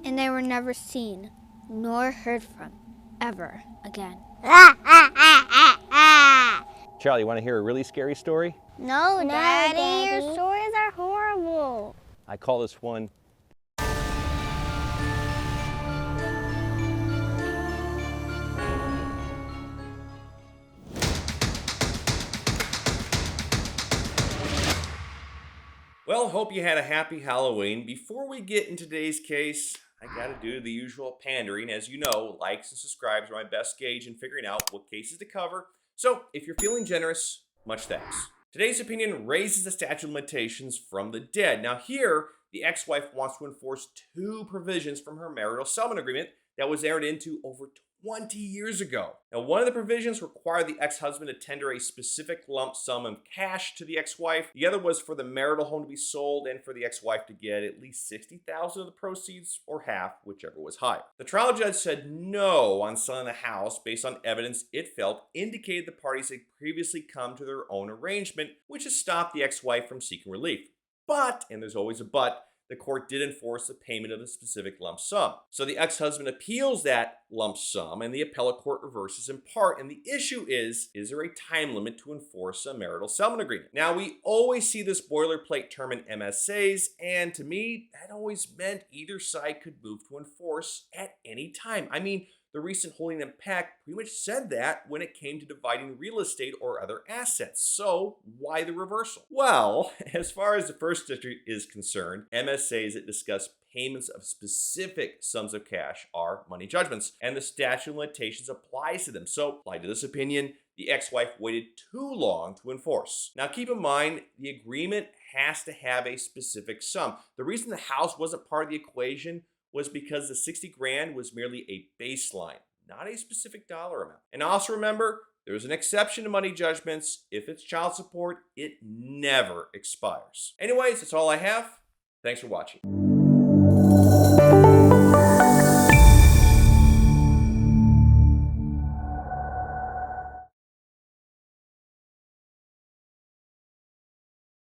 and they were never seen nor heard from ever again. Charlie, you want to hear a really scary story? No, Daddy, your stories are horrible. I call this one Well, hope you had a happy Halloween. Before we get into today's case, I gotta do the usual pandering. As you know, likes and subscribes are my best gauge in figuring out what cases to cover. So if you're feeling generous, much thanks. Today's opinion raises the statute of limitations from the dead. Now here, the ex-wife wants to enforce two provisions from her marital settlement agreement that was entered into over 20 years ago. Now, one of the provisions required the ex-husband to tender a specific lump sum of cash to the ex-wife. The other was for the marital home to be sold and for the ex-wife to get at least $60,000 of the proceeds, or half, whichever was higher. The trial judge said no on selling the house based on evidence it felt indicated the parties had previously come to their own arrangement, which has stopped the ex-wife from seeking relief. But, and there's always a but, the court did enforce the payment of a specific lump sum. So the ex-husband appeals that lump sum and the appellate court reverses in part. And the issue is there a time limit to enforce a marital settlement agreement? Now, we always see this boilerplate term in MSAs, and to me, that always meant either side could move to enforce at any time. I mean, the recent holding in Peck pretty much said that when it came to dividing real estate or other assets. So why the reversal? Well, as far as the First District is concerned, MSAs that discuss payments of specific sums of cash are money judgments, and the statute of limitations applies to them. So, applied to this opinion, the ex-wife waited too long to enforce. Now, keep in mind, the agreement has to have a specific sum. The reason the house wasn't part of the equation was because the 60 grand was merely a baseline, not a specific dollar amount. And also remember, there's an exception to money judgments. If it's child support, it never expires. Anyways, that's all I have. Thanks for watching.